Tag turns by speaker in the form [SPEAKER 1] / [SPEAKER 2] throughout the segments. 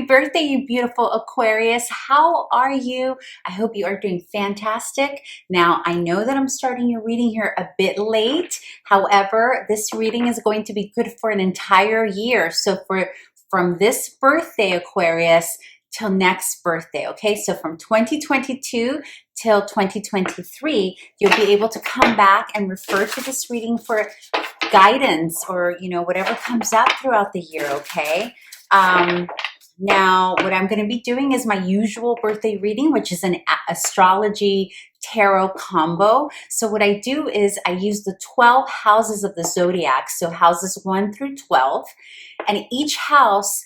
[SPEAKER 1] birthday, you beautiful Aquarius. How are you? I hope you are doing fantastic. Now, I know that I'm starting your reading here a bit late. However, this reading is going to be good for an entire year. So from this birthday, Aquarius, till next birthday, okay? So from 2022 till 2023, you'll be able to come back and refer to this reading for guidance or, whatever comes up throughout the year, okay? Now, what I'm going to be doing is my usual birthday reading, which is an astrology tarot combo. So what I do is I use the 12 houses of the zodiac, so houses 1 through 12, and each house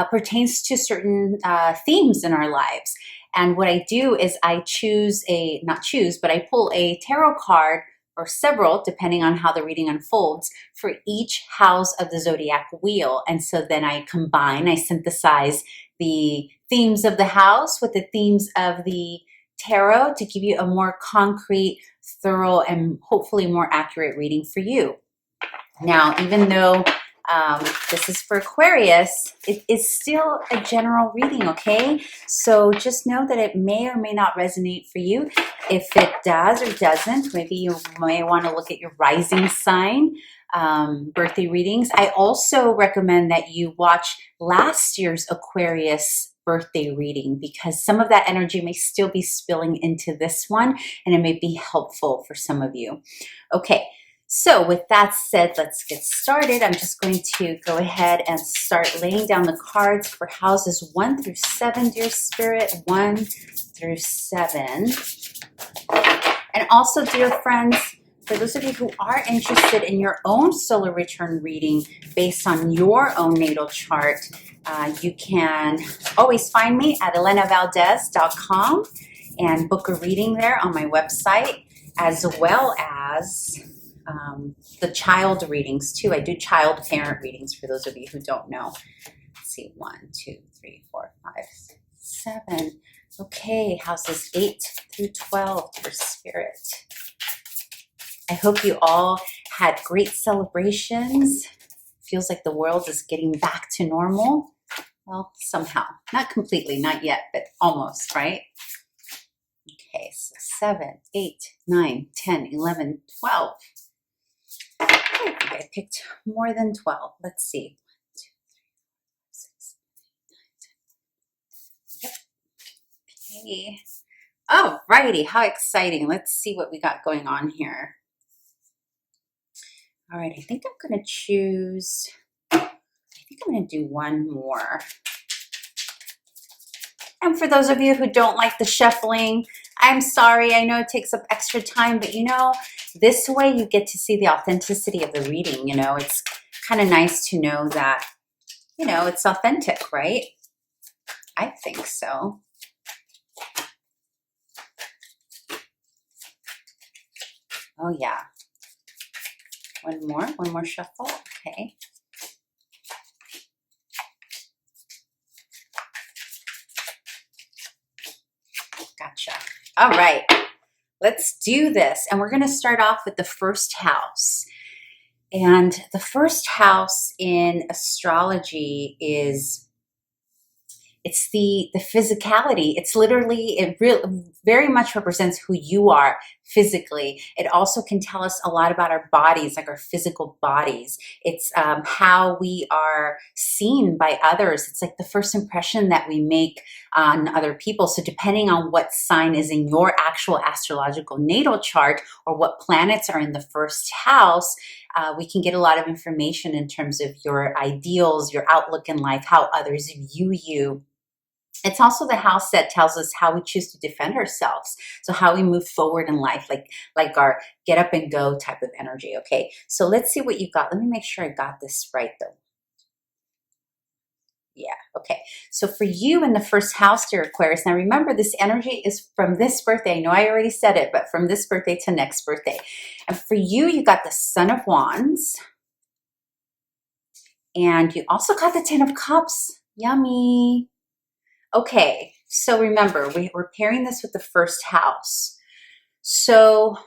[SPEAKER 1] pertains to certain themes in our lives. And what I do is I I pull a tarot card or several, depending on how the reading unfolds, for each house of the zodiac wheel. And so then I synthesize the themes of the house with the themes of the tarot to give you a more concrete, thorough, and hopefully more accurate reading for you. Now, even though this is for Aquarius, it is still a general reading, okay? So just know that it may or may not resonate for you. If it does or doesn't, maybe you may want to look at your rising sign birthday readings. I also recommend that you watch last year's Aquarius birthday reading because some of that energy may still be spilling into this one and it may be helpful for some of you. Okay. So with that said, let's get started. I'm just going to go ahead and start laying down the cards for houses 1 through 7, dear Spirit, 1 through 7. And also, dear friends, for those of you who are interested in your own solar return reading based on your own natal chart, you can always find me at ElenaValdez.com and book a reading there on my website, as well as the child readings too. I do child parent readings for those of you who don't know. Let's see, 1, 2, 3, 4, 5, 6, 7. Okay, houses 8 through 12 for Spirit. I hope you all had great celebrations. Feels like the world is getting back to normal. Well, somehow. Not completely, not yet, but almost, right? Okay, so 7, 8, 9, 10, 11, 12. I think I picked more than 12. Let's see. 1, 2, 3, 4, 5, 6, 7, 8, 9, 10. Yep. Okay. Oh, righty. How exciting. Let's see what we got going on here. All right. I think I'm going to do one more. And for those of you who don't like the shuffling, I'm sorry. I know it takes up extra time, but this way you get to see the authenticity of the reading. It's kind of nice to know that, it's authentic, right? I think so. Oh, yeah. One more shuffle. Okay. Gotcha. All right. Let's do this. And we're going to start off with the first house. And the first house in astrology it's the physicality. It's literally, very much represents who you are physically. It also can tell us a lot about our bodies, like our physical bodies. It's how we are seen by others. It's like the first impression that we make on other people. So depending on what sign is in your actual astrological natal chart or what planets are in the first house, we can get a lot of information in terms of your ideals, your outlook in life, how others view you. It's also the house that tells us how we choose to defend ourselves. So how we move forward in life, like our get up and go type of energy. Okay, so let's see what you got. Let me make sure I got this right though. Yeah, okay. So for you in the first house, dear Aquarius, now remember this energy is from this birthday. I know I already said it, but from this birthday to next birthday. And for you, you got the Son of Wands. And you also got the Ten of Cups. Yummy. Okay, so remember, we're pairing this with the first house. So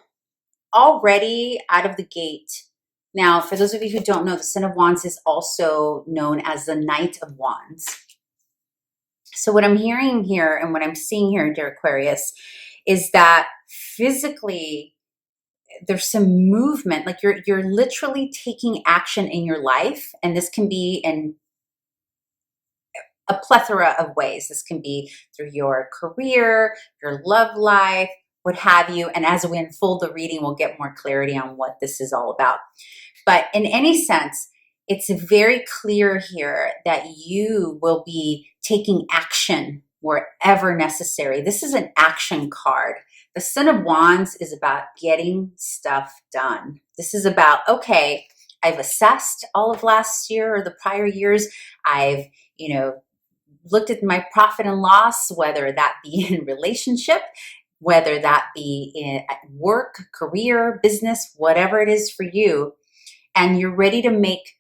[SPEAKER 1] already out of the gate, now for those of you who don't know, the Ten of Wands is also known as the Knight of Wands. So what I'm hearing here and what I'm seeing here, dear Aquarius, is that physically there's some movement, like you're literally taking action in your life, and this can be in a plethora of ways. This can be through your career, your love life, what have you. And as we unfold the reading, we'll get more clarity on what this is all about. But in any sense, it's very clear here that you will be taking action wherever necessary. This is an action card. The Son of Wands is about getting stuff done. This is about, okay, I've assessed all of last year or the prior years. I've, looked at my profit and loss, whether that be in relationship, whether that be in work, career, business, whatever it is for you, and you're ready to make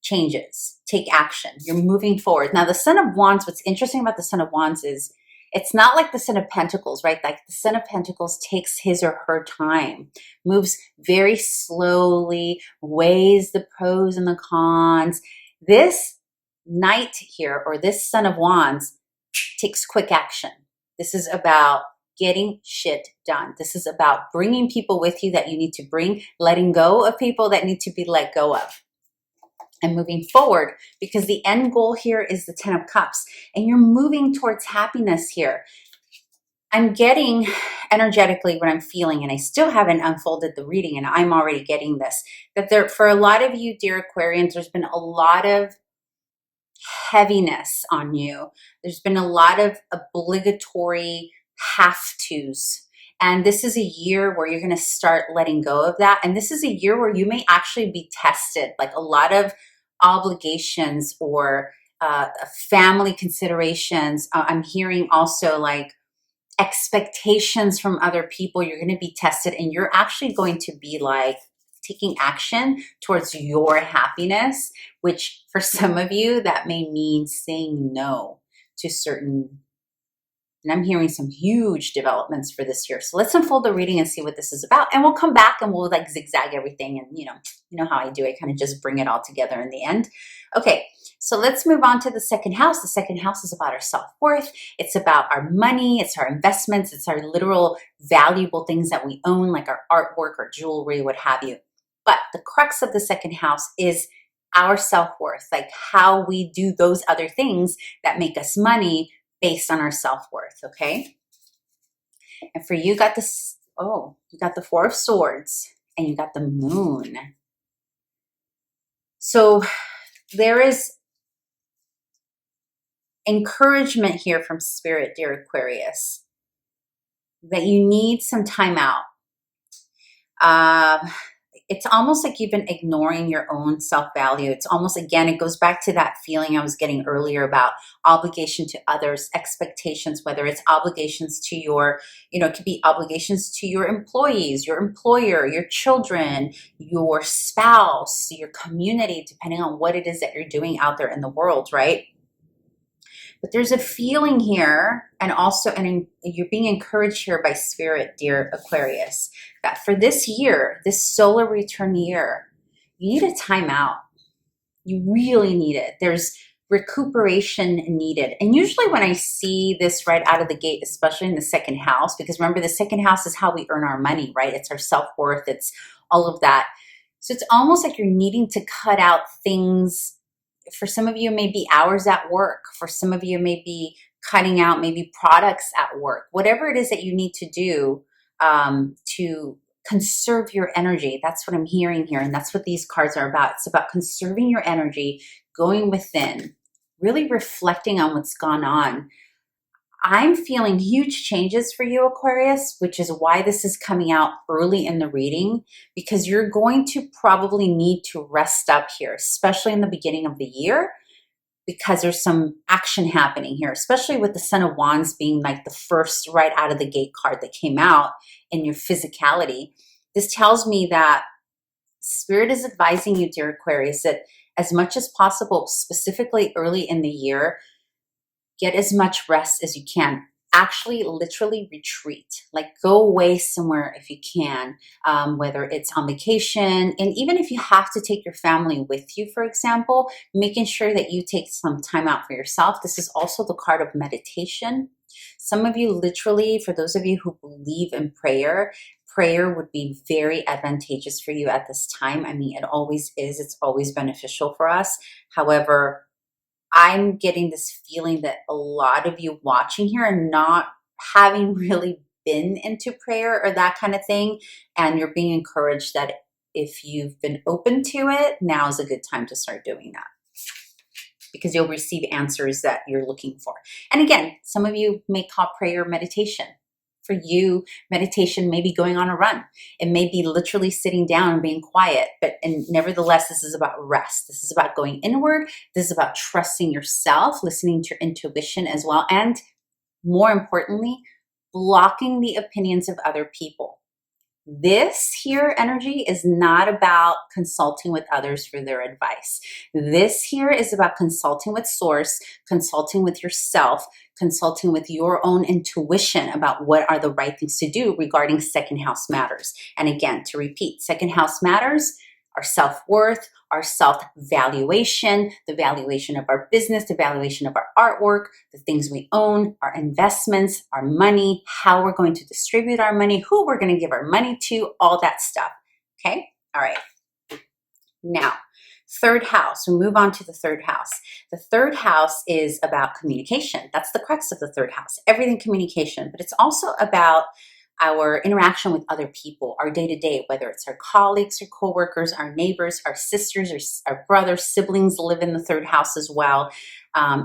[SPEAKER 1] changes, take action. You're moving forward. Now, the Son of Wands, what's interesting about the Son of Wands is it's not like the Son of Pentacles, right? Like the Son of Pentacles takes his or her time, moves very slowly, weighs the pros and the cons. This Knight here, or this Son of Wands, takes quick action. This is about getting shit done. This is about bringing people with you that you need to bring, letting go of people that need to be let go of, and moving forward, because the end goal here is the 10 of Cups, and you're moving towards happiness here. I'm getting energetically what I'm feeling, and I still haven't unfolded the reading, and I'm already getting this, that there, for a lot of you, dear Aquarians, there's been a lot of heaviness on you. There's been a lot of obligatory have-tos. And this is a year where you're going to start letting go of that. And this is a year where you may actually be tested, like a lot of obligations or family considerations. I'm hearing also like expectations from other people. You're going to be tested, and you're actually going to be like taking action towards your happiness, which for some of you, that may mean saying no to certain, and I'm hearing some huge developments for this year. So let's unfold the reading and see what this is about. And we'll come back and we'll like zigzag everything. And you know how I do, I kind of just bring it all together in the end. Okay, so let's move on to the second house. The second house is about our self-worth. It's about our money. It's our investments. It's our literal valuable things that we own, like our artwork or jewelry, what have you. But the crux of the second house is our self-worth, like how we do those other things that make us money based on our self-worth, okay? And for you, got this, you got the Four of Swords and you got the Moon. So there is encouragement here from Spirit, dear Aquarius, that you need some time out. It's almost like you've been ignoring your own self-value. It's almost, again, it goes back to that feeling I was getting earlier about obligation to others, expectations, whether it's obligations to your, it could be obligations to your employees, your employer, your children, your spouse, your community, depending on what it is that you're doing out there in the world, right? But there's a feeling here, and also, and you're being encouraged here by Spirit, dear Aquarius, that for this year, this solar return year, you need a timeout. You really need it. There's recuperation needed. And usually when I see this right out of the gate, especially in the second house, because remember, the second house is how we earn our money, right? It's our self-worth. It's all of that. So it's almost like you're needing to cut out things. For some of you, maybe hours at work. For some of you, maybe cutting out maybe products at work. Whatever it is that you need to do to conserve your energy. That's what I'm hearing here. And that's what these cards are about. It's about conserving your energy, going within, really reflecting on what's gone on. I'm feeling huge changes for you, Aquarius, which is why this is coming out early in the reading, because you're going to probably need to rest up here, especially in the beginning of the year, because there's some action happening here, especially with the Son of Wands being like the first right out of the gate card that came out in your physicality. This tells me that Spirit is advising you, dear Aquarius, that as much as possible, specifically early in the year, get as much rest as you can. actually literally retreat, like go away somewhere if you can, whether it's on vacation. And even if you have to take your family with you, for example, making sure that you take some time out for yourself. This is also the card of meditation. Some of you literally, for those of you who believe in prayer, prayer would be very advantageous for you at this time. I mean, it always is. It's always beneficial for us. However, I'm getting this feeling that a lot of you watching here are not having really been into prayer or that kind of thing. And you're being encouraged that if you've been open to it, now is a good time to start doing that, because you'll receive answers that you're looking for. And again, some of you may call prayer meditation. For you, meditation may be going on a run. It may be literally sitting down and being quiet, and nevertheless, this is about rest. This is about going inward. This is about trusting yourself, listening to your intuition as well, and more importantly, blocking the opinions of other people. This here energy is not about consulting with others for their advice. This here is about consulting with source, consulting with yourself, consulting with your own intuition about what are the right things to do regarding second house matters. And again, to repeat, second house matters, our self-worth, our self-valuation, the valuation of our business, the valuation of our artwork, the things we own, our investments, our money, how we're going to distribute our money, who we're going to give our money to, all that stuff. Okay? All right. Now, third house, we move on to the third house. The third house is about communication. That's the crux of the third house, everything communication, but it's also about our interaction with other people, our day-to-day, whether it's our colleagues or coworkers, our neighbors, our sisters, or our brothers, siblings live in the third house as well.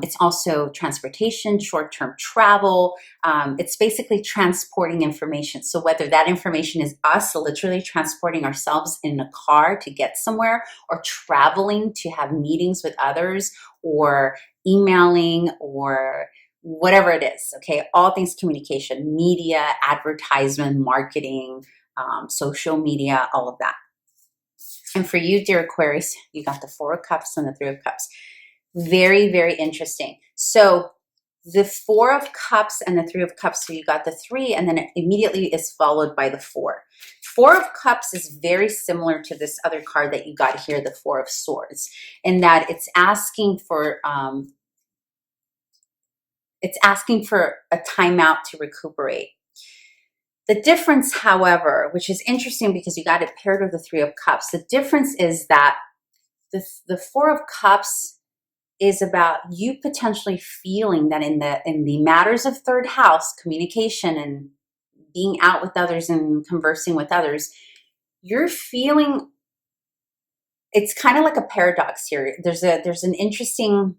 [SPEAKER 1] It's also transportation, short-term travel. It's basically transporting information. So whether that information is us literally transporting ourselves in a car to get somewhere, or traveling to have meetings with others, or emailing, or whatever it is, okay? All things communication, media, advertisement, marketing, social media, all of that. And for you, dear Aquarius, you got the Four of Cups and the Three of Cups. Very, very interesting. So the Four of Cups and the Three of Cups, so you got the three, and then it immediately is followed by the four. Four of Cups is very similar to this other card that you got here, the Four of Swords, in that it's asking for a timeout to recuperate. The difference, however, which is interesting because you got it paired with the Three of Cups, the difference is that the Four of Cups is about you potentially feeling that in the matters of third house, communication and being out with others and conversing with others, you're feeling, it's kind of like a paradox here. There's an interesting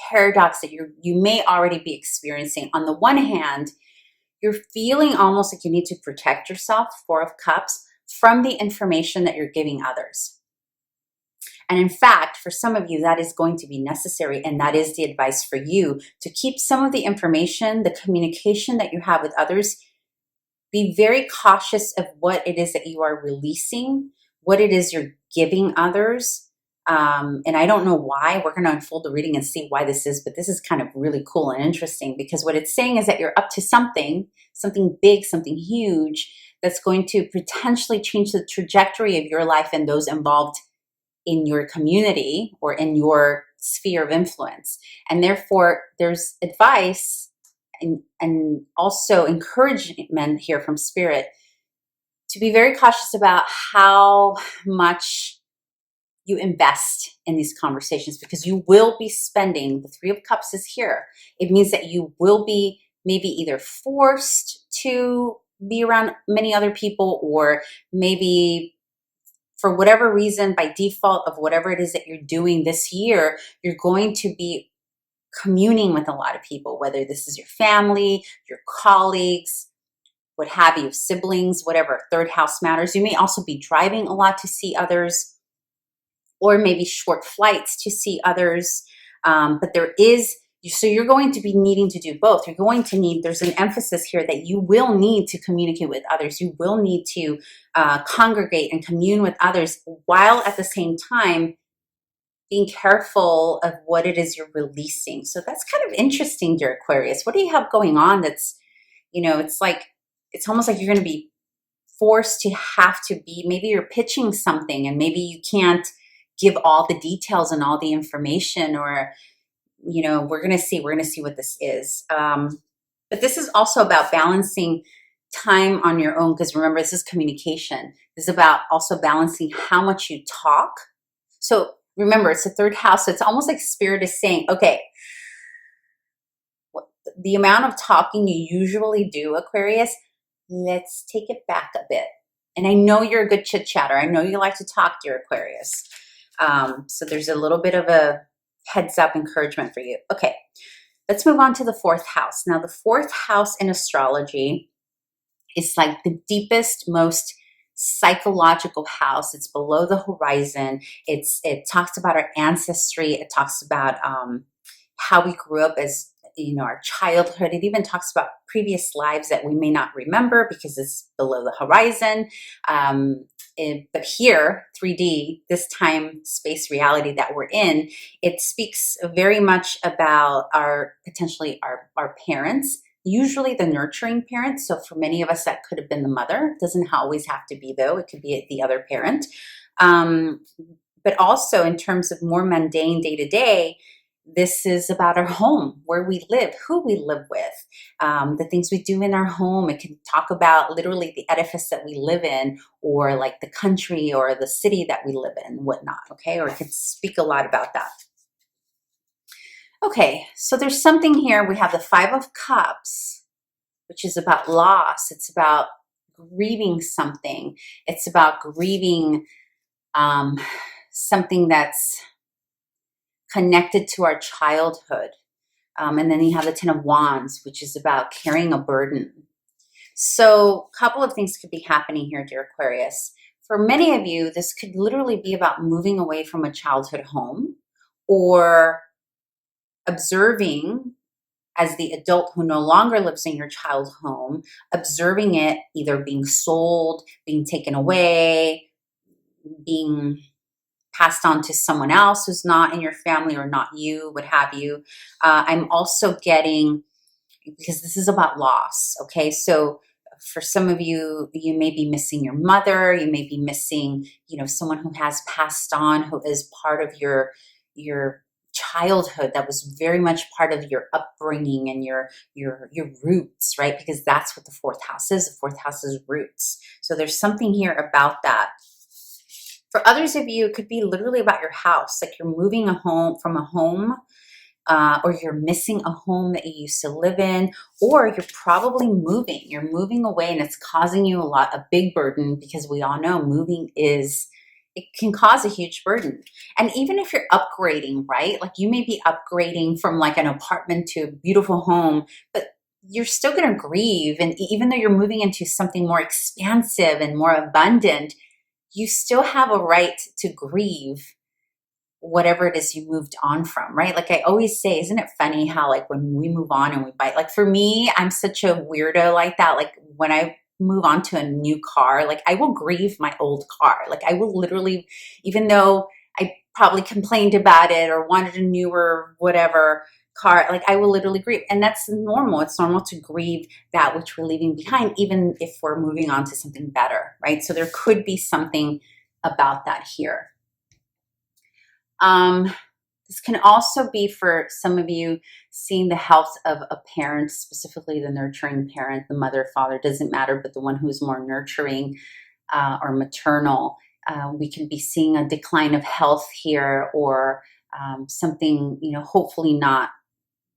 [SPEAKER 1] paradox that you may already be experiencing. On the one hand, you're feeling almost like you need to protect yourself, Four of Cups, from the information that you're giving others. And in fact, for some of you, that is going to be necessary, and that is the advice for you, to keep some of the information, the communication that you have with others. Be very cautious of what it is that you are releasing, what it is you're giving others. And I don't know why. We're going to unfold the reading and see why this is, but this is kind of really cool and interesting, because what it's saying is that you're up to something big, something huge, that's going to potentially change the trajectory of your life and those involved in your community or in your sphere of influence. And therefore, there's advice and also encouragement here from Spirit to be very cautious about how much you invest in these conversations, because you will be spending, the Three of Cups is here. It means that you will be maybe either forced to be around many other people, or maybe for whatever reason, by default of whatever it is that you're doing this year, you're going to be communing with a lot of people, whether this is your family, your colleagues, what have you, siblings, whatever, third house matters. You may also be driving a lot to see others, or maybe short flights to see others. But so you're going to be needing to do both. You're going to need, there's an emphasis here that you will need to communicate with others. You will need to congregate and commune with others, while at the same time being careful of what it is you're releasing. So that's kind of interesting, dear Aquarius. What do you have going on that's, it's like, it's almost like you're going to be forced to have to be, maybe you're pitching something and maybe you can't give all the details and all the information, or, we're going to see what this is. But this is also about balancing time on your own, because remember, this is communication. This is about also balancing how much you talk. So remember, it's the third house. So it's almost like Spirit is saying, okay, the amount of talking you usually do, Aquarius, let's take it back a bit. And I know you're a good chit chatter. I know you like to talk, dear Aquarius. So there's a little bit of a heads up encouragement for you. Okay, let's move on to the fourth house. Now, the fourth house in astrology is like the deepest, most psychological house. It's below the horizon. It talks about our ancestry. It talks about how we grew up as, our childhood. It even talks about previous lives that we may not remember because it's below the horizon. But here, 3D, this time space reality that we're in, it speaks very much about potentially our parents, usually the nurturing parents. So for many of us, that could have been the mother. It doesn't always have to be, though. It could be the other parent. But also in terms of more mundane day-to-day, this is about our home, where we live, who we live with, the things we do in our home. It can talk about literally the edifice that we live in, or like the country or the city that we live in and whatnot, okay? Or it could speak a lot about that. Okay, so there's something here. We have the Five of Cups, which is about loss. It's about grieving something. It's about grieving something that's connected to our childhood. And then you have the Ten of Wands, which is about carrying a burden. So a couple of things could be happening here, dear Aquarius. For many of you, this could literally be about moving away from a childhood home, or observing as the adult who no longer lives in your child home, observing it either being sold, being taken away, being passed on to someone else who's not in your family or not you, what have you. I'm also getting, because this is about loss, okay? So for some of you, you may be missing your mother, you may be missing, someone who has passed on, who is part of your childhood, that was very much part of your upbringing and your roots, right? Because that's what the fourth house is. The fourth house is roots. So there's something here about that. For others of you, it could be literally about your house, like you're moving from a home, or you're missing a home that you used to live in, or you're probably moving. You're moving away, and it's causing you a big burden, because we all know it can cause a huge burden. And even if you're upgrading, right? Like you may be upgrading from like an apartment to a beautiful home, but you're still going to grieve. And even though you're moving into something more expansive and more abundant, you still have a right to grieve whatever it is you moved on from, right? Like I always say, isn't it funny how like when we move on and we buy, like for me, I'm such a weirdo like that. Like when I move on to a new car, like I will grieve my old car. Like I will literally, even though I probably complained about it or wanted a newer whatever car, like I will literally grieve. And that's normal. It's normal to grieve that which we're leaving behind, even if we're moving on to something better, right? So there could be something about that here. This can also be for some of you seeing the health of a parent, specifically the nurturing parent, the mother, father, doesn't matter, but the one who's more nurturing or maternal. We can be seeing a decline of health here, or something, hopefully not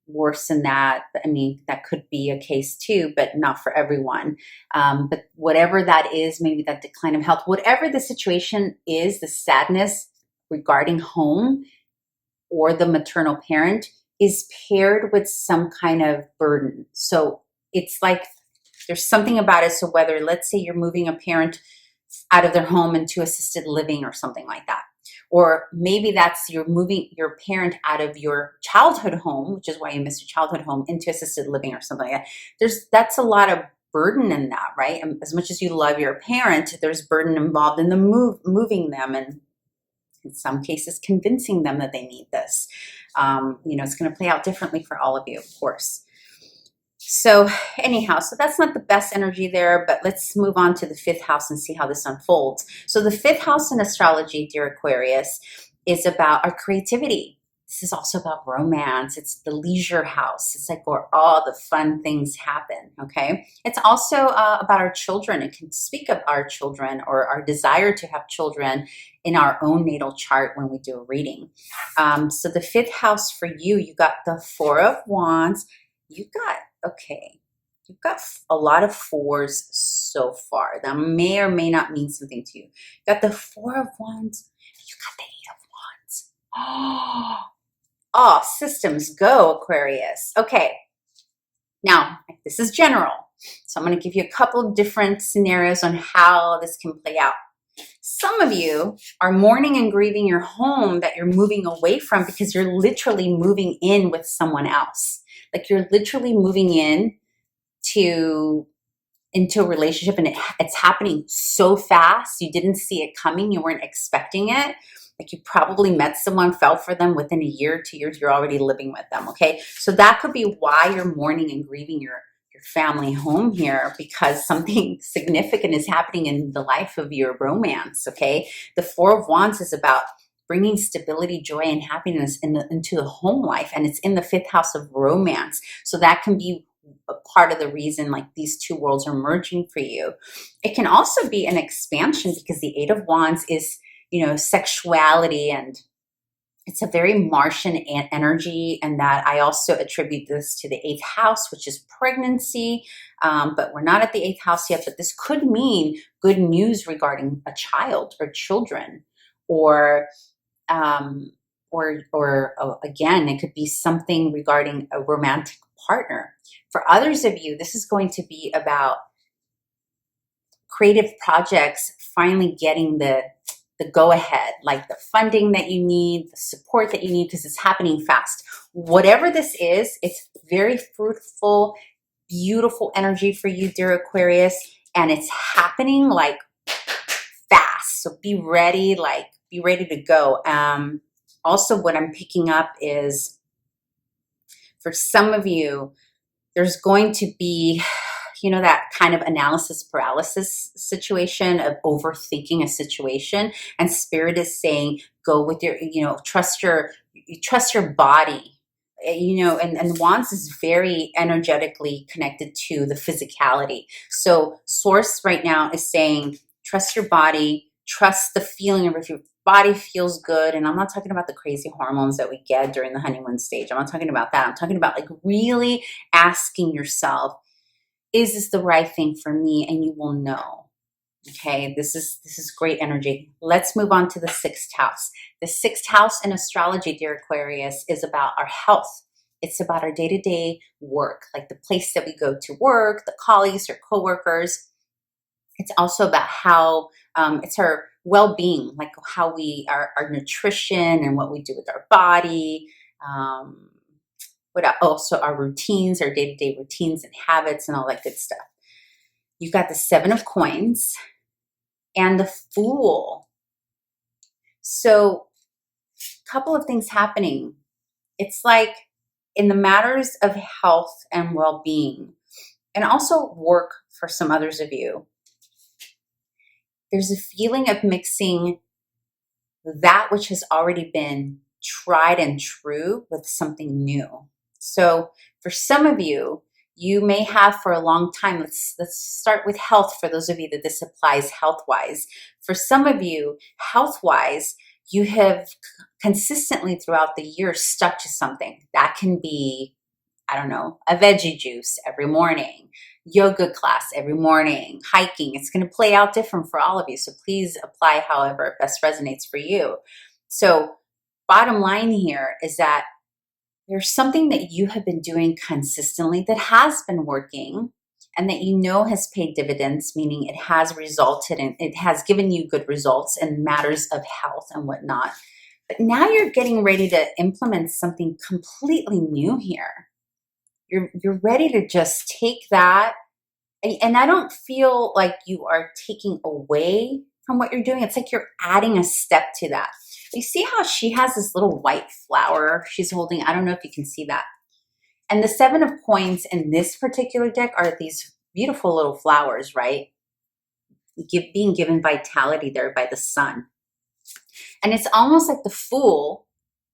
[SPEAKER 1] worse than that. I mean, that could be a case too, but not for everyone. But whatever that is, maybe that decline of health, whatever the situation is, the sadness regarding home or the maternal parent is paired with some kind of burden. So it's like there's something about it. So whether, let's say you're moving a parent out of their home into assisted living or something like that, or maybe that's you're moving your parent out of your childhood home, which is why you missed your childhood home, into assisted living or something like that. That's a lot of burden in that, right? And as much as you love your parent, there's burden involved in the moving them and In some cases, convincing them that they need this. You know, it's going to play out differently for all of you, of course. So anyhow, so that's not the best energy there, but let's move on to the 5th house and see how this unfolds. So the 5th house in astrology, dear Aquarius, is about our creativity. This is also about romance. It's the leisure house. It's like where all the fun things happen, okay? It's also about our children. It can speak of our children or our desire to have children in our own natal chart when we do a reading. So the 5th house for you, you got the 4 of Wands. You've got a lot of 4s so far. That may or may not mean something to you. You got the 4 of Wands. You got the 8 of Wands. Oh, systems go, Aquarius. Okay. Now, this is general. So I'm going to give you a couple of different scenarios on how this can play out. Some of you are mourning and grieving your home that you're moving away from because you're literally moving in with someone else. Like you're literally moving into a relationship and it's happening so fast. You didn't see it coming. You weren't expecting it. Like you probably met someone, fell for them within a year, 2 years, you're already living with them, okay? So that could be why you're mourning and grieving your family home here, because something significant is happening in the life of your romance, okay? The 4 of Wands is about bringing stability, joy, and happiness into the home life, and it's in the 5th house of romance. So that can be a part of the reason like these two worlds are merging for you. It can also be an expansion because the 8 of Wands is, you know, sexuality, and it's a very Martian energy, and that I also attribute this to the 8th house, which is pregnancy, but we're not at the 8th house yet, but this could mean good news regarding a child or children, or again, it could be something regarding a romantic partner. For others of you, this is going to be about creative projects finally getting the go ahead, like the funding that you need, the support that you need, because it's happening fast. Whatever this is, it's very fruitful, beautiful energy for you, dear Aquarius, and it's happening like fast. So be ready, to go. Also, what I'm picking up is for some of you, there's going to be, you know, that kind of analysis paralysis situation of overthinking a situation, and Spirit is saying, go with your, you know, trust your body, you know, and Wands is very energetically connected to the physicality. So Source right now is saying, trust your body, trust the feeling of if your body feels good. And I'm not talking about the crazy hormones that we get during the honeymoon stage. I'm not talking about that. I'm talking about like really asking yourself, is this the right thing for me? And you will know. Okay, this is great energy. Let's move on to the 6th house. The 6th house in astrology, dear Aquarius, is about our health. It's about our day-to-day work, like the place that we go to work, the colleagues or coworkers. It's also about how it's our well-being, like how our nutrition and what we do with our body. Also our routines, our day-to-day routines and habits and all that good stuff. You've got the 7 of Coins and the Fool. So a couple of things happening. It's like in the matters of health and well-being, and also work for some others of you, there's a feeling of mixing that which has already been tried and true with something new. So for some of you, you may have for a long time, let's start with health for those of you that this applies health-wise. For some of you, health-wise, you have consistently throughout the year stuck to something. That can be, I don't know, a veggie juice every morning, yoga class every morning, hiking. It's going to play out different for all of you. So please apply however it best resonates for you. So bottom line here is that there's something that you have been doing consistently that has been working and that you know has paid dividends, meaning it has resulted in, it has given you good results in matters of health and whatnot. But now you're getting ready to implement something completely new here. You're ready to just take that. And I don't feel like you are taking away from what you're doing. It's like you're adding a step to that. You see how she has this little white flower she's holding? I don't know if you can see that. And the Seven of Coins in this particular deck are these beautiful little flowers, right? Being given vitality there by the sun. And it's almost like the Fool,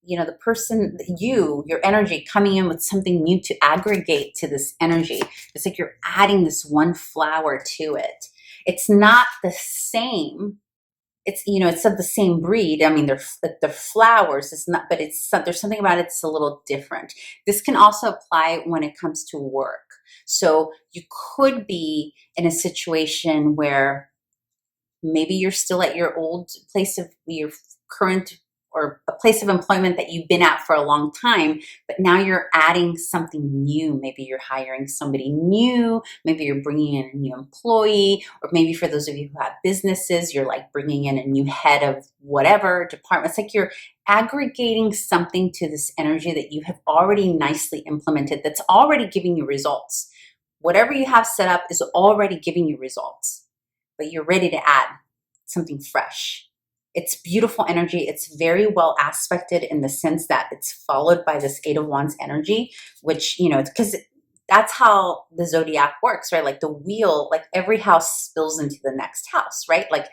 [SPEAKER 1] you know, the person, your energy coming in with something new to aggregate to this energy. It's like you're adding this one flower to it. It's not the same. It's, you know, it's of the same breed. I mean, they're flowers. It's not, but there's something about it that's a little different. This can also apply when it comes to work. So you could be in a situation where maybe you're still at your old place of your current or a place of employment that you've been at for a long time, but now you're adding something new. Maybe you're hiring somebody new. Maybe you're bringing in a new employee, or maybe for those of you who have businesses, you're like bringing in a new head of whatever department. It's like you're aggregating something to this energy that you have already nicely implemented that's already giving you results. Whatever you have set up is already giving you results, but you're ready to add something fresh. It's beautiful energy. It's very well aspected in the sense that it's followed by this Eight of Wands energy, which, you know, because that's how the zodiac works, right? Like the wheel, like every house spills into the next house, right? Like,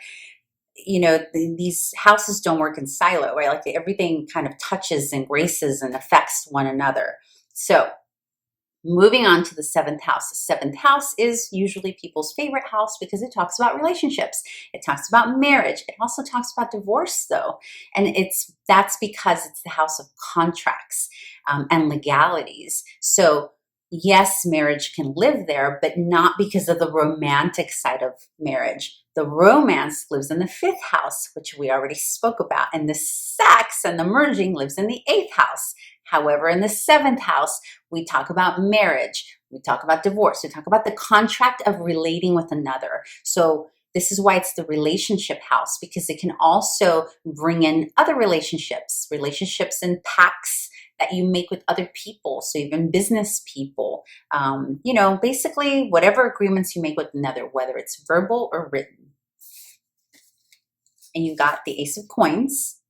[SPEAKER 1] you know, these houses don't work in silo, right? Like everything kind of touches and graces and affects one another. So moving on to the seventh house. The seventh house is usually people's favorite house because it talks about relationships. It talks about marriage. It also talks about divorce, though. And that's because it's the house of contracts and legalities. So yes, marriage can live there, but not because of the romantic side of marriage. The romance lives in the fifth house, which we already spoke about. And the sex and the merging lives in the eighth house. However, in the seventh house, we talk about marriage, we talk about divorce, we talk about the contract of relating with another. So this is why it's the relationship house, because it can also bring in other relationships and pacts that you make with other people. So even business people, you know, basically whatever agreements you make with another, whether it's verbal or written. And you got the Ace of Coins.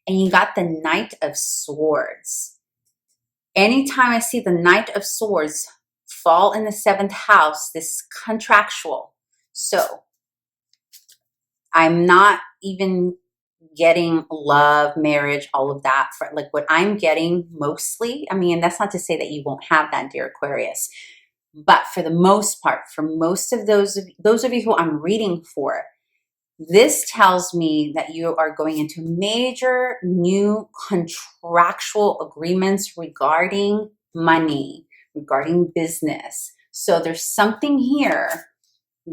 [SPEAKER 1] And you got the Knight of Swords. Anytime I see the Knight of Swords fall in the seventh house, this is contractual. So I'm not even getting love, marriage, all of that. For like what I'm getting mostly, I mean, that's not to say that you won't have that, dear Aquarius. But for the most part, for most of those of you who I'm reading for, this tells me that you are going into major new contractual agreements regarding money, regarding business. So there's something here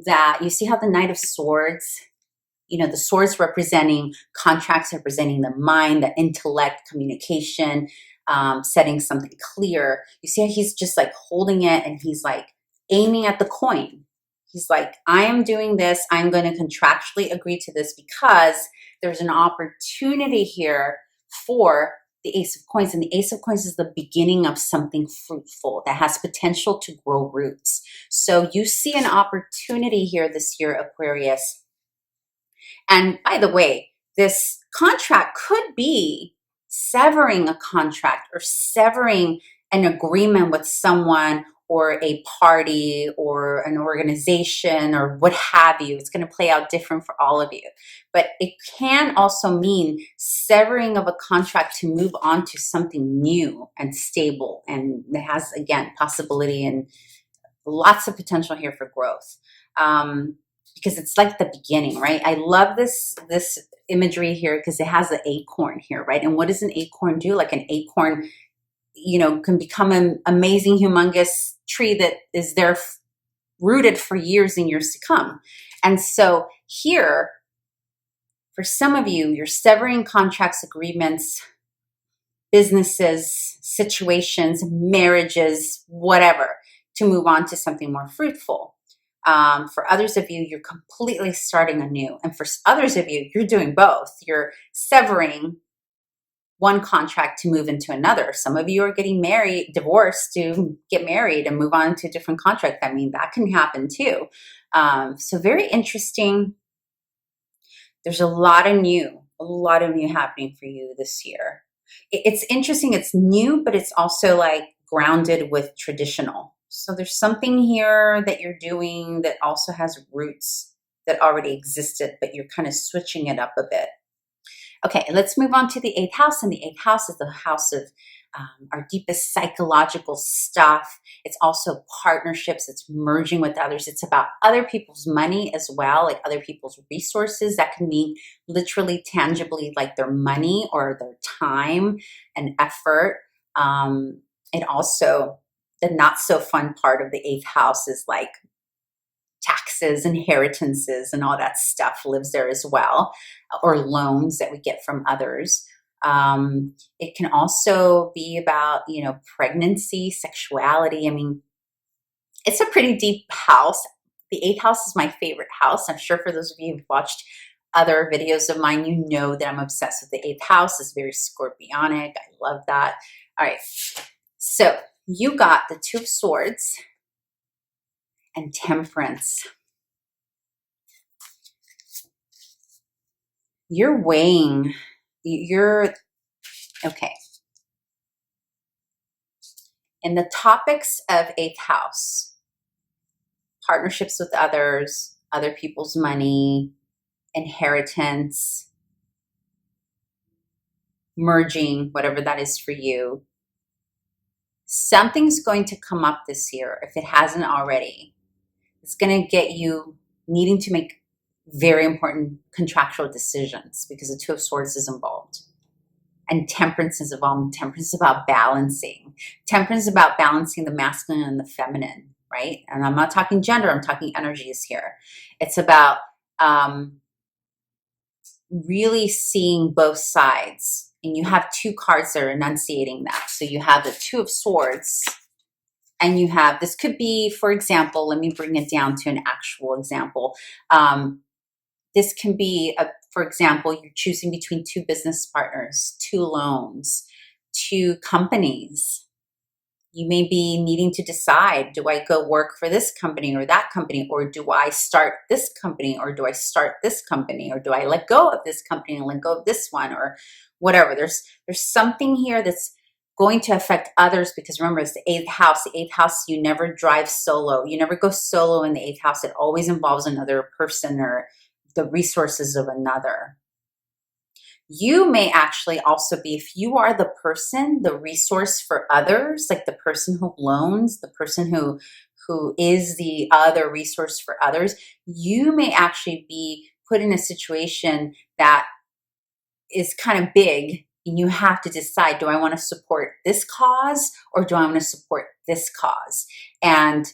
[SPEAKER 1] that you see how the Knight of Swords, you know, the swords representing contracts, representing the mind, the intellect, communication, setting something clear. You see how he's just like holding it and he's like aiming at the coin. He's like, I am doing this. I'm going to contractually agree to this because there's an opportunity here for the Ace of Coins. And the Ace of Coins is the beginning of something fruitful that has potential to grow roots. So you see an opportunity here this year, Aquarius. And by the way, this contract could be severing a contract or severing an agreement with someone or a party or an organization or what have you. It's going to play out different for all of you. But it can also mean severing of a contract to move on to something new and stable. And it has, again, possibility and lots of potential here for growth. Because it's like the beginning, right? I love this imagery here because it has the acorn here, right? And what does an acorn do? Like an acorn, you know, can become an amazing, humongous tree that is there rooted for years and years to come. And so here, for some of you, you're severing contracts, agreements, businesses, situations, marriages, whatever, to move on to something more fruitful. For others of you, you're completely starting anew. And for others of you, you're doing both. You're severing one contract to move into another. Some of you are getting married, divorced to get married and move on to a different contract. I mean, that can happen too. So very interesting. There's a lot of new a lot of new happening for you this year. It's interesting. It's new, but it's also like grounded with traditional. So there's something here that you're doing that also has roots that already existed, but you're kind of switching it up a bit. Okay, let's move on to the eighth house. And the eighth house is the house of our deepest psychological stuff. It's also partnerships. It's merging with others. It's about other people's money as well, like other people's resources. That can mean literally, tangibly, like their money or their time and effort. It also, the not so fun part of the eighth house is like taxes, inheritances, and all that stuff lives there as well, or loans that we get from others. It can also be about, pregnancy, sexuality. I mean, it's a pretty deep house. The eighth house is my favorite house. I'm sure for those of you who've watched other videos of mine, you know that I'm obsessed with the eighth house. It's very scorpionic. I love that. All right. So you got the Two of Swords and Temperance. You're weighing, okay. In the topics of eighth house, partnerships with others, other people's money, inheritance, merging, whatever that is for you, something's going to come up this year, if it hasn't already. It's going to get you needing to make very important contractual decisions because the Two of Swords is involved. And Temperance is involved. Temperance is about balancing. Temperance is about balancing the masculine and the feminine, right? And I'm not talking gender, I'm talking energies here. It's about really seeing both sides. And you have two cards that are enunciating that. So you have the Two of Swords, and you have, this could be, for example, let me bring it down to an actual example. This can be, for example, you're choosing between two business partners, two loans, two companies. You may be needing to decide, do I go work for this company or that company, or do I start this company, or do I start this company, or do I let go of this company and let go of this one, or whatever. There's something here that's going to affect others, because remember, it's the eighth house. The eighth house, you never drive solo. You never go solo in the eighth house. It always involves another person or the resources of another. You may actually also be, if you are the person, the resource for others, like the person who loans, the person who is the other resource for others, you may actually be put in a situation that is kind of big, and you have to decide, do I want to support this cause or do I want to support this cause? And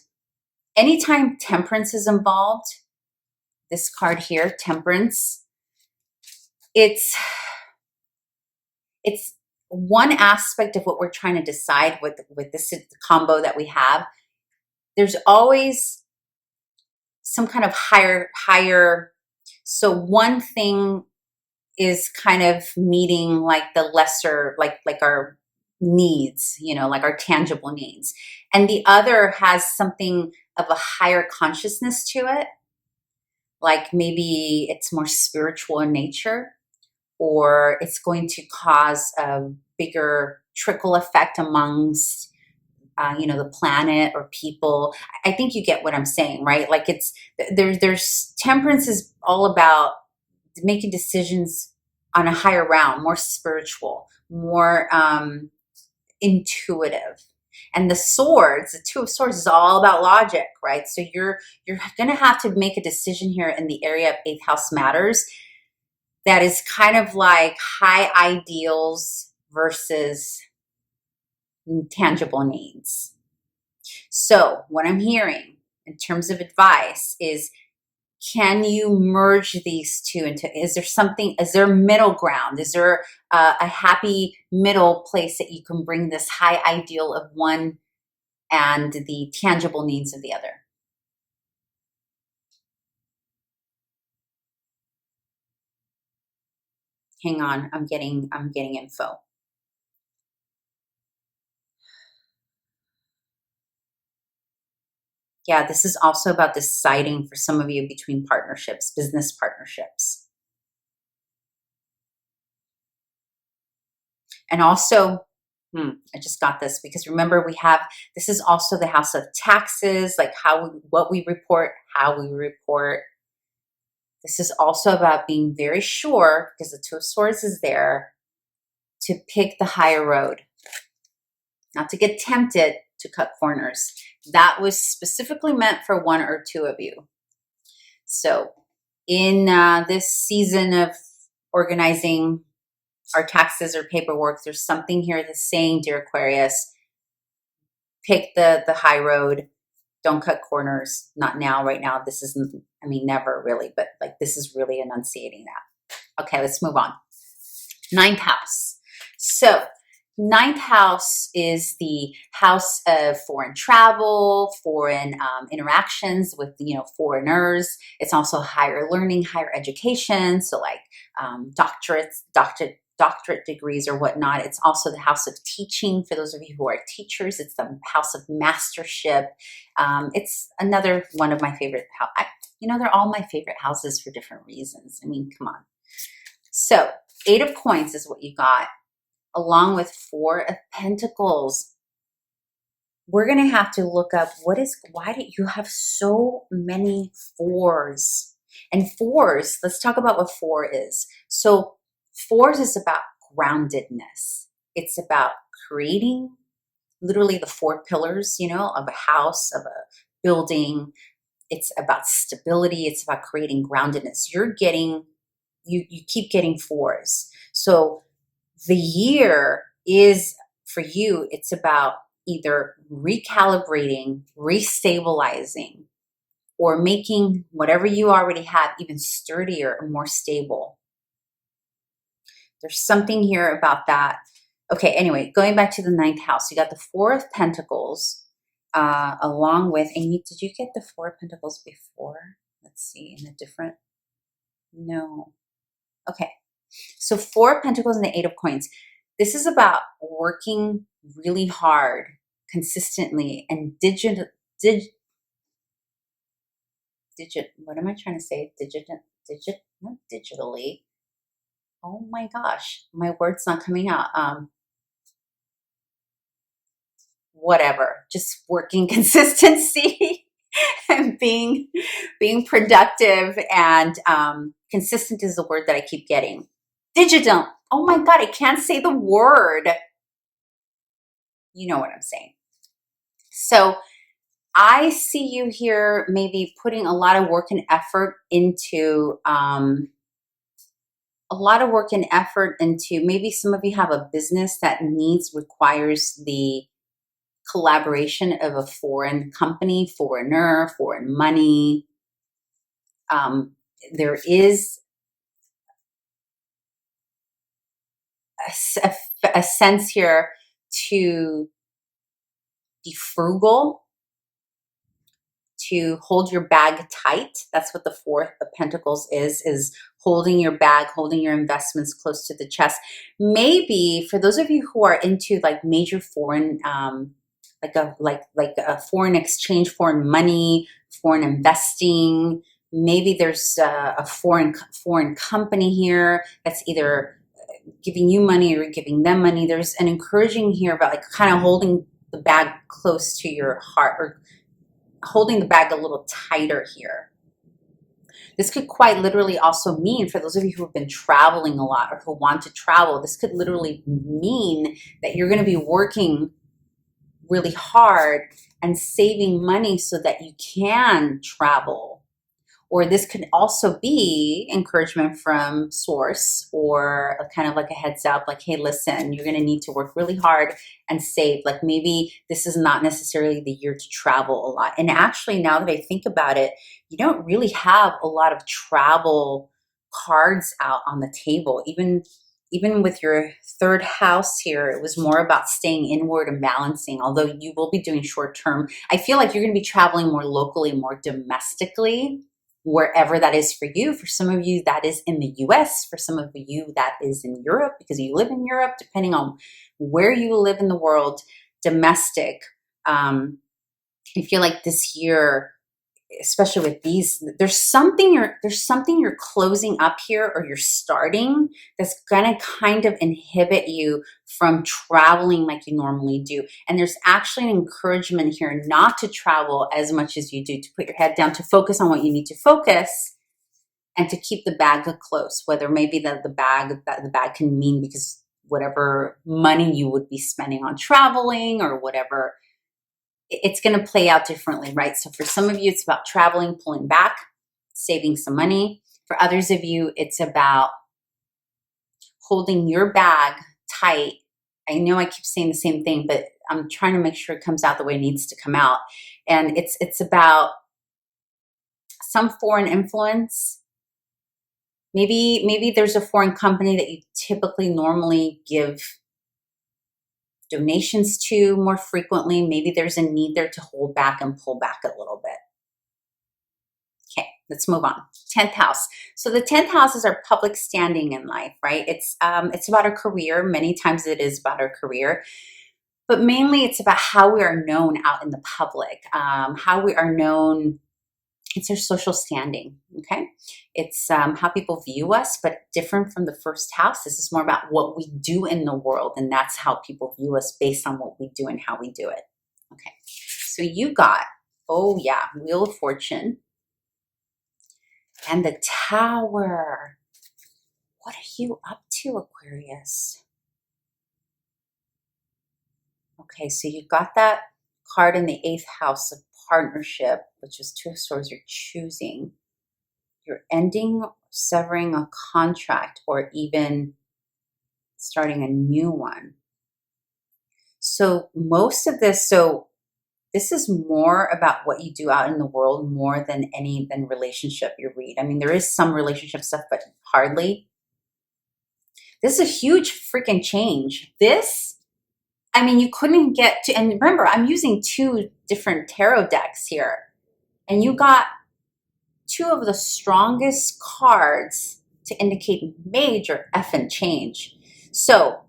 [SPEAKER 1] anytime Temperance is involved, this card here, Temperance, it's one aspect of what we're trying to decide with this combo that we have. There's always some kind of higher. So one thing is kind of meeting like the lesser, like our needs, like our tangible needs. And the other has something of a higher consciousness to it. Like maybe it's more spiritual in nature, or it's going to cause a bigger trickle effect amongst, the planet or people. I think you get what I'm saying, right? Like there's Temperance is all about making decisions on a higher realm, more spiritual, more intuitive. And the Swords, the Two of Swords, is all about logic, right? So you're going to have to make a decision here in the area of eighth house matters that is kind of like high ideals versus tangible needs. So what I'm hearing in terms of advice is, can you merge these two into, is there middle ground? Is there a happy middle place that you can bring this high ideal of one and the tangible needs of the other? Hang on, I'm getting info. Yeah, this is also about deciding for some of you between partnerships, business partnerships. And also, I just got this because remember this is also the house of taxes, like what we report, how we report. This is also about being very sure, because the Two of Swords is there, to pick the higher road, not to get tempted to cut corners. That was specifically meant for one or two of you. So in this season of organizing our taxes or paperwork, there's something here that's saying, dear Aquarius, pick the high road. Don't cut corners. Not now, right now. This isn't, I mean, never really, but like this is really enunciating that. Okay, let's move on. Ninth house. So ninth house is the house of foreign travel, foreign interactions with, foreigners. It's also higher learning, higher education. So like doctorate degrees or whatnot. It's also the house of teaching for those of you who are teachers. It's the house of mastership. It's another one of my favorite houses. They're all my favorite houses for different reasons. I mean, come on. So 8 of Coins is what you got, along with 4 of Pentacles. We're going to have to look up why do you have so many 4s? And 4s, let's talk about what 4 is. So 4s is about groundedness. It's about creating literally the 4 pillars, of a house, of a building. It's about stability. It's about creating groundedness. You keep getting 4s. So the year is, for you, it's about either recalibrating, restabilizing, or making whatever you already have even sturdier or more stable. There's something here about that. Okay, anyway, going back to the ninth house, you got the 4 of Pentacles, along with, and did you get the 4 of Pentacles before? Let's see, in a different, no. Okay, so 4 of Pentacles and the 8 of Coins. This is about working really hard, consistently, and what am I trying to say? Not digitally. Oh my gosh, my word's not coming out. Whatever, just working consistency and being productive and consistent is the word that I keep getting. Digital. Oh my God, I can't say the word. You know what I'm saying. So I see you here maybe putting a lot of work and effort into maybe some of you have a business that requires the collaboration of a foreign company, foreigner, foreign money. There is a sense here to be frugal, to hold your bag tight. That's what the 4 of Pentacles is holding your bag, holding your investments close to the chest. Maybe for those of you who are into like major foreign, like a foreign exchange, foreign money, foreign investing, maybe there's a foreign company here that's either giving you money or giving them money. There's an encouraging here about like kind of holding the bag close to your heart, or holding the bag a little tighter here. This could quite literally also mean, for those of you who have been traveling a lot or who want to travel, this could literally mean that you're going to be working really hard and saving money so that you can travel. Or this could also be encouragement from source, or kind of like a heads up, like, hey, listen, you're going to need to work really hard and save. Like maybe this is not necessarily the year to travel a lot. And actually, now that I think about it, you don't really have a lot of travel cards out on the table. Even with your 3rd house here, it was more about staying inward and balancing, although you will be doing short term. I feel like you're going to be traveling more locally, more domestically, wherever that is for you. For some of you, that is in the US. For some of you, that is in Europe, because you live in Europe, depending on where you live in the world. Domestic. I feel like this year especially with these, there's something you're closing up here, or you're starting, that's gonna kind of inhibit you from traveling like you normally do. And there's actually an encouragement here not to travel as much as you do, to put your head down, to focus on what you need to focus, and to keep the bag close. Whether maybe the bag can mean because whatever money you would be spending on traveling or whatever, it's going to play out differently, right? So for some of you, it's about traveling, pulling back, saving some money. For others of you, it's about holding your bag tight. I know I keep saying the same thing, but I'm trying to make sure it comes out the way it needs to come out. And it's about some foreign influence. Maybe there's a foreign company that you typically normally give donations to more frequently. Maybe there's a need there to hold back and pull back a little bit. Okay, let's move on. 10th house. So the 10th house is our public standing in life, right? It's about our career. Many times it is about our career, but mainly it's about how we are known out in the public, how we are known. It's our social standing, okay? It's how people view us, but different from the first house. This is more about what we do in the world, and that's how people view us based on what we do and how we do it. Okay, so you got, oh yeah, Wheel of Fortune and the Tower. What are you up to, Aquarius? Okay, so you got that card in the 8th house of partnership, which is 2 of Swords. You're choosing. You're ending, severing a contract, or even starting a new one. So most of this, this is more about what you do out in the world more than relationship you read. I mean, there is some relationship stuff, but hardly. This is a huge freaking change. This, I mean, you couldn't get to, and remember, I'm using 2 different tarot decks here, and you got 2 of the strongest cards to indicate major effing change. So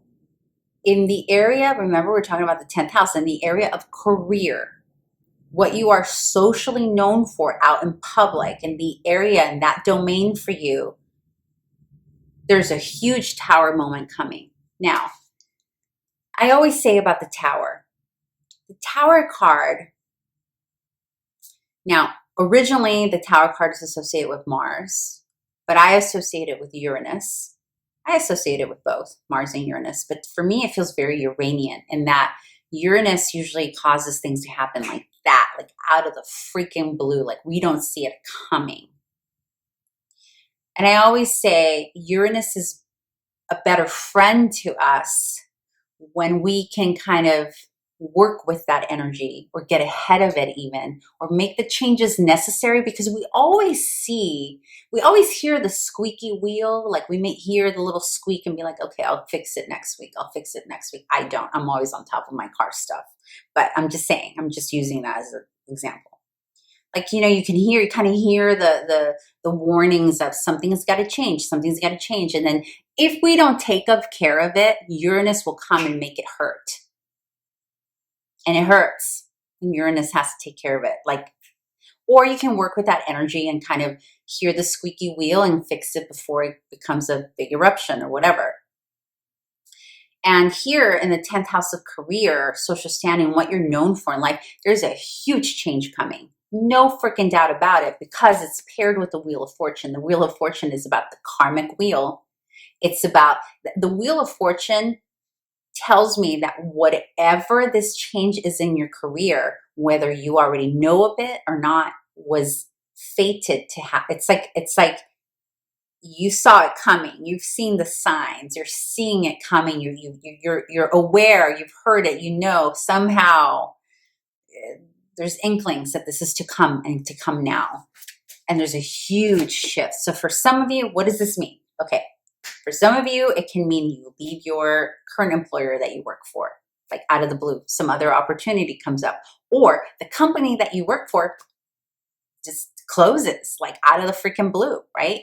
[SPEAKER 1] in the area, remember we're talking about the 10th house, in the area of career, what you are socially known for out in public, in the area, in that domain for you, there's a huge Tower moment coming. Now, I always say about the Tower card, now, originally the Tower card is associated with Mars, but I associate it with Uranus. I associate it with both Mars and Uranus, but for me, it feels very Uranian in that Uranus usually causes things to happen like that, like out of the freaking blue, like we don't see it coming. And I always say Uranus is a better friend to us when we can kind of work with that energy or get ahead of it even, or make the changes necessary, because we always hear the squeaky wheel. Like we may hear the little squeak and be like, okay, I'll fix it next week. I don't. I'm always on top of my car stuff. But I'm just saying, I'm just using that as an example. Like, you kind of hear the warnings of something's got to change. And then if we don't take care of it, Uranus will come and make it hurt. And it hurts. And Uranus has to take care of it. Or you can work with that energy and kind of hear the squeaky wheel and fix it before it becomes a big eruption or whatever. And here in the 10th house of career, social standing, what you're known for in life, there's a huge change coming. No freaking doubt about it, because it's paired with the Wheel of Fortune. The Wheel of Fortune is about the karmic wheel. It's about the Wheel of Fortune tells me that whatever this change is in your career, whether you already know of it or not, was fated to happen. It's like you saw it coming. You've seen the signs. You're seeing it coming. You're aware. You've heard it. You know somehow there's inklings that this is to come and to come now. And there's a huge shift. So for some of you, what does this mean? Okay. For some of you, it can mean you leave your current employer that you work for, like out of the blue. Some other opportunity comes up, or the company that you work for just closes, like out of the freaking blue, right?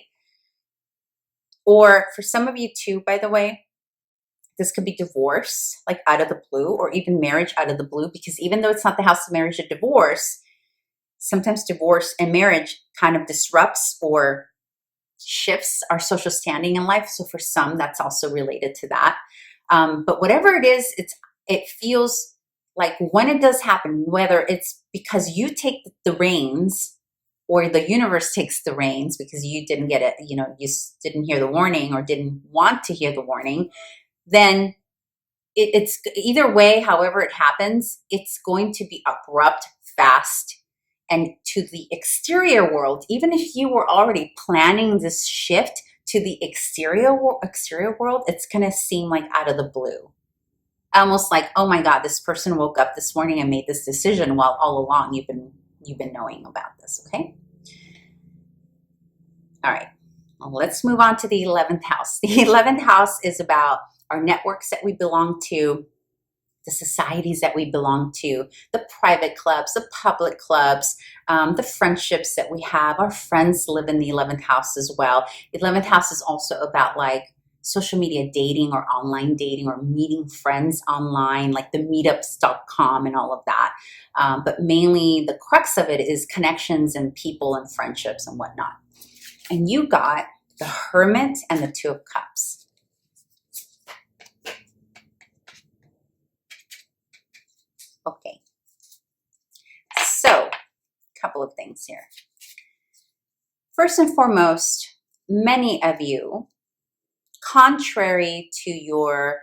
[SPEAKER 1] Or for some of you too, by the way, this could be divorce, like out of the blue, or even marriage out of the blue, because even though it's not the house of marriage or divorce, sometimes divorce and marriage kind of disrupts or shifts our social standing in life. So for some, that's also related to that. But whatever it is, it feels like when it does happen, whether it's because you take the reins or the universe takes the reins because you didn't get it, you didn't hear the warning or didn't want to hear the warning, then it's either way, however it happens, it's going to be abrupt, fast, and to the exterior world, even if you were already planning this shift to the exterior world, it's going to seem like out of the blue. Almost like, oh my God, this person woke up this morning and made this decision while all along you've been knowing about this, okay? All right, well, let's move on to the 11th house. The 11th house is about our networks that we belong to, the societies that we belong to, the private clubs, the public clubs, the friendships that we have. Our friends live in the 11th house as well. The 11th house is also about like social media dating or online dating or meeting friends online, like the meetups.com and all of that. But mainly the crux of it is connections and people and friendships and whatnot. And you got the Hermit and the Two of Cups. Okay. So, a couple of things here. First and foremost, many of you, contrary to your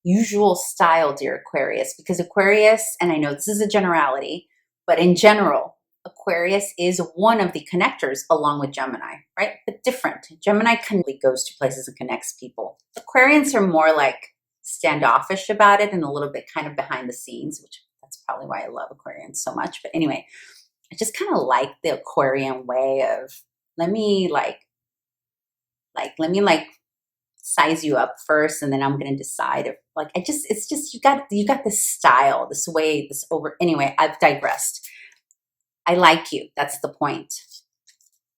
[SPEAKER 1] usual style, dear Aquarius, because Aquarius, and I know this is a generality, but in general, Aquarius is one of the connectors along with Gemini, right? But different. Gemini goes to places and connects people. Aquarians are more like standoffish about it and a little bit kind of behind the scenes, which that's probably why I love Aquarians so much. But anyway, I just kind of like the Aquarian way of let me size you up first, and then I'm going to decide if it's just you got this style, this way, this over. Anyway, I've digressed. I like you. That's the point.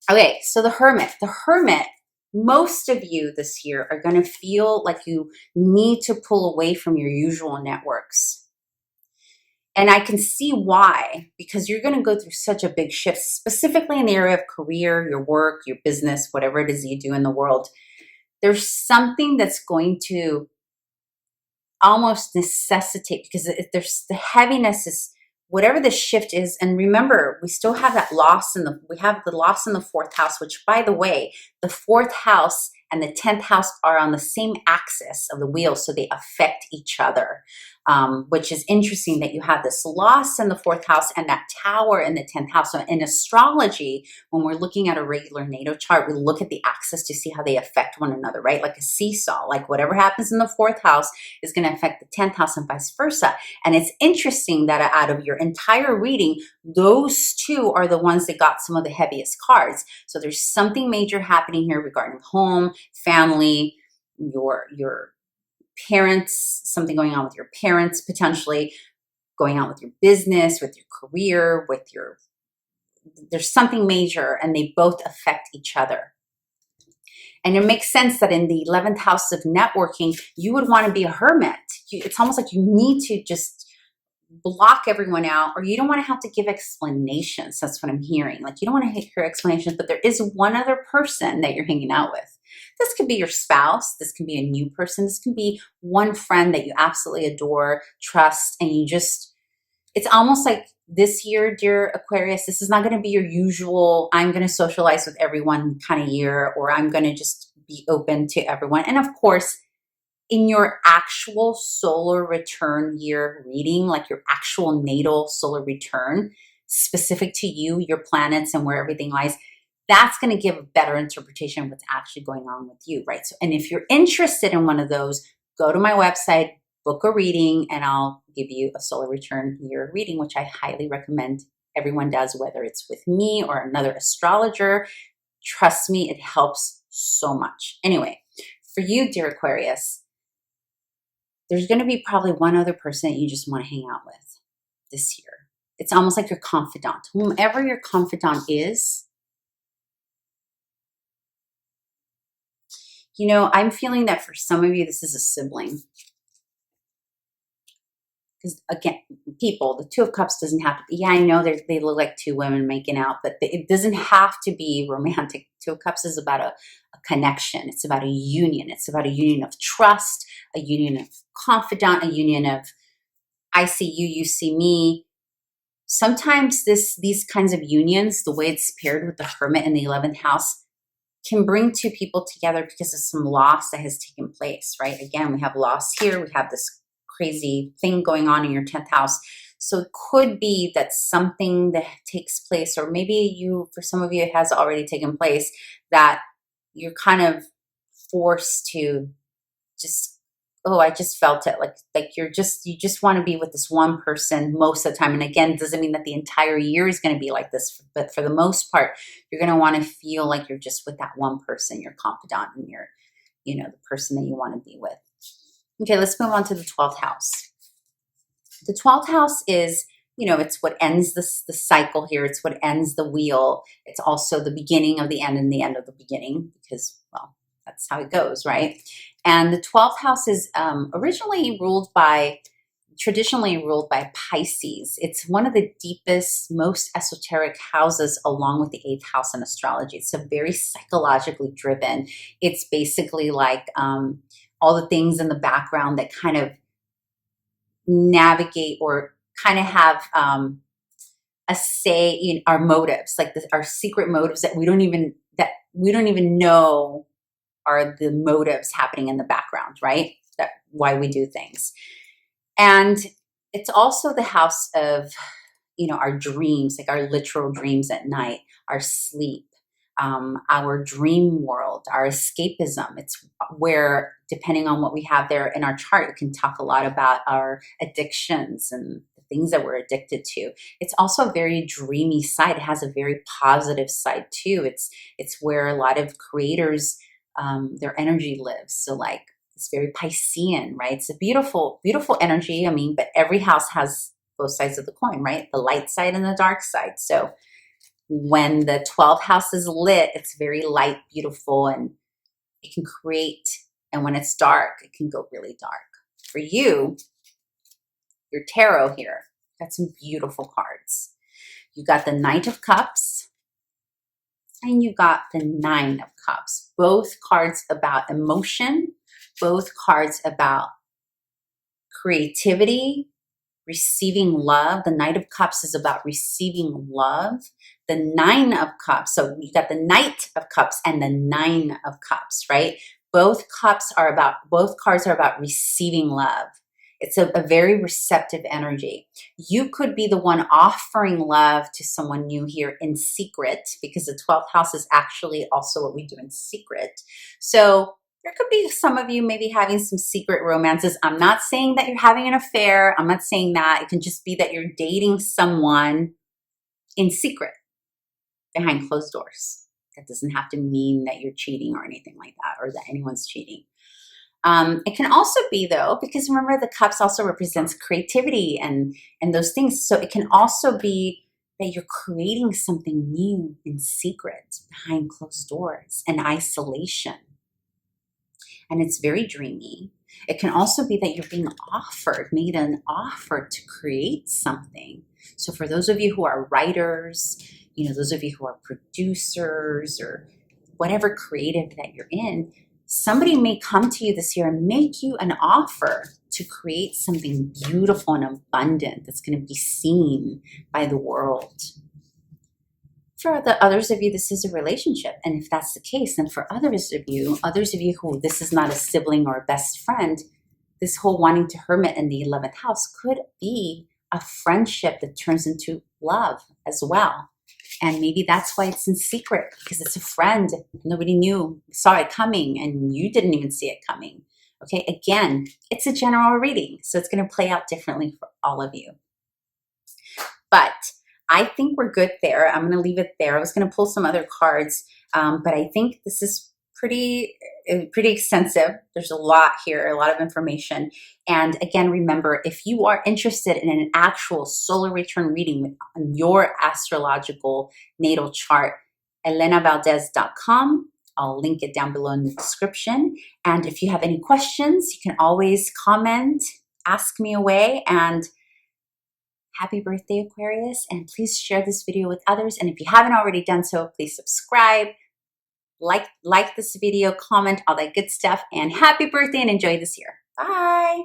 [SPEAKER 1] Okay, so the Hermit. The Hermit, most of you this year are going to feel like you need to pull away from your usual networks. And I can see why, because you're going to go through such a big shift, specifically in the area of career, your work, your business, whatever it is you do in the world. There's something that's going to almost necessitate, because there's the heaviness is whatever the shift is. And remember, we still have that loss we have the loss in the 4th house, which by the way, the 4th house and the 10th house are on the same axis of the wheel. So they affect each other, which is interesting that you have this loss in the 4th house and that tower in the 10th house. So in astrology, when we're looking at a regular natal chart, we look at the axis to see how they affect one another, right? Like a seesaw, like whatever happens in the 4th house is going to affect the 10th house and vice versa. And it's interesting that out of your entire reading, those two are the ones that got some of the heaviest cards. So there's something major happening here regarding home, family, your parents, something going on with your parents, potentially going on with your business, with your career, there's something major, and they both affect each other. And it makes sense that in the 11th house of networking, you would want to be a hermit. It's almost like you need to just block everyone out, or you don't want to have to give explanations. That's what I'm hearing. Like you don't want to hear explanations, but there is one other person that you're hanging out with. This could be your spouse. This can be a new person. This can be one friend that you absolutely adore, trust, and it's almost like this year, dear Aquarius, this is not going to be your usual, I'm going to socialize with everyone kind of year, or I'm going to just be open to everyone. And of course, in your actual solar return year reading, like your actual natal solar return, specific to you, your planets, and where everything lies, that's going to give a better interpretation of what's actually going on with you, right? So, and if you're interested in one of those, go to my website, book a reading, and I'll give you a solar return year reading, which I highly recommend everyone does, whether it's with me or another astrologer. Trust me, it helps so much. Anyway, for you, dear Aquarius, there's going to be probably one other person that you just want to hang out with this year. It's almost like your confidant. Whomever your confidant is, I'm feeling that for some of you, this is a sibling. because again, people, the Two of Cups doesn't have to be, yeah, I know they look like two women making out, but it doesn't have to be romantic. Two of Cups is about a connection. It's about a union. It's about a union of trust, a union of confidant, a union of I see you, you see me. Sometimes these kinds of unions, the way it's paired with the Hermit in the 11th house, can bring two people together because of some loss that has taken place, right? Again, we have loss here. We have this crazy thing going on in your 10th house. So it could be that something that takes place, or maybe for some of you, it has already taken place, that you're kind of forced to just, oh, I just felt it. Like you just want to be with this one person most of the time. And again, it doesn't mean that the entire year is going to be like this, but for the most part, you're going to want to feel like you're just with that one person, your confidant, and your, the person that you want to be with. Okay, let's move on to the 12th house. The 12th house is, it's what ends the cycle here. It's what ends the wheel. It's also the beginning of the end and the end of the beginning because, well, that's how it goes, right? And the 12th house is traditionally ruled by Pisces. It's one of the deepest, most esoteric houses along with the 8th house in astrology. It's a very psychologically driven. It's basically like all the things in the background that kind of navigate or kind of have a say in our motives, like our secret motives that we don't even know are the motives happening in the background, right? That's why we do things. And it's also the house of, our dreams, like our literal dreams at night, our sleep, our dream world, our escapism. It's where, depending on what we have there in our chart, it can talk a lot about our addictions and the things that we're addicted to. It's also a very dreamy side. It has a very positive side too. It's where a lot of creators, their energy lives. So like it's very Piscean, right? It's a beautiful, beautiful energy. I mean, but every house has both sides of the coin, right? The light side and the dark side. So when the 12th house is lit, it's very light, beautiful, and it can create. And when it's dark, it can go really dark. For you, your tarot here, got some beautiful cards. You got the Knight of Cups and you got the Nine of Cups. Both cards about emotion, both cards about creativity, receiving love. The Knight of Cups is about receiving love. The Nine of Cups, so you got the Knight of Cups and the Nine of Cups, right? Both cards are about receiving love. It's a very receptive energy. You could be the one offering love to someone new here in secret, because the 12th house is actually also what we do in secret. So there could be some of you maybe having some secret romances. I'm not saying that you're having an affair. I'm not saying that. It can just be that you're dating someone in secret behind closed doors. That doesn't have to mean that you're cheating or anything like that, or that anyone's cheating. It can also be, though, because remember the cups also represents creativity and those things. So it can also be that you're creating something new in secret behind closed doors and isolation. And it's very dreamy. It can also be that you're being made an offer to create something. So for those of you who are writers, those of you who are producers or whatever creative that you're in, somebody may come to you this year and make you an offer to create something beautiful and abundant that's going to be seen by the world. For the others of you, this is a relationship. And if that's the case, then for others of you who this is not a sibling or a best friend, this whole wanting to hermit in the 11th house could be a friendship that turns into love as well. And maybe that's why it's in secret, because it's a friend. Nobody saw it coming, and you didn't even see it coming. Okay, again, it's a general reading, so it's going to play out differently for all of you. But I think we're good there. I'm going to leave it there. I was going to pull some other cards, but I think this is pretty extensive. There's a lot here, a lot of information. And again, remember, if you are interested in an actual solar return reading on your astrological natal chart, ElenaValdez.com. I'll link it down below in the description. And if you have any questions, you can always comment ask me away. And happy birthday, Aquarius. And please share this video with others. And if you haven't already done so, please subscribe, like this video, comment, all that good stuff. And happy birthday and enjoy this year. Bye.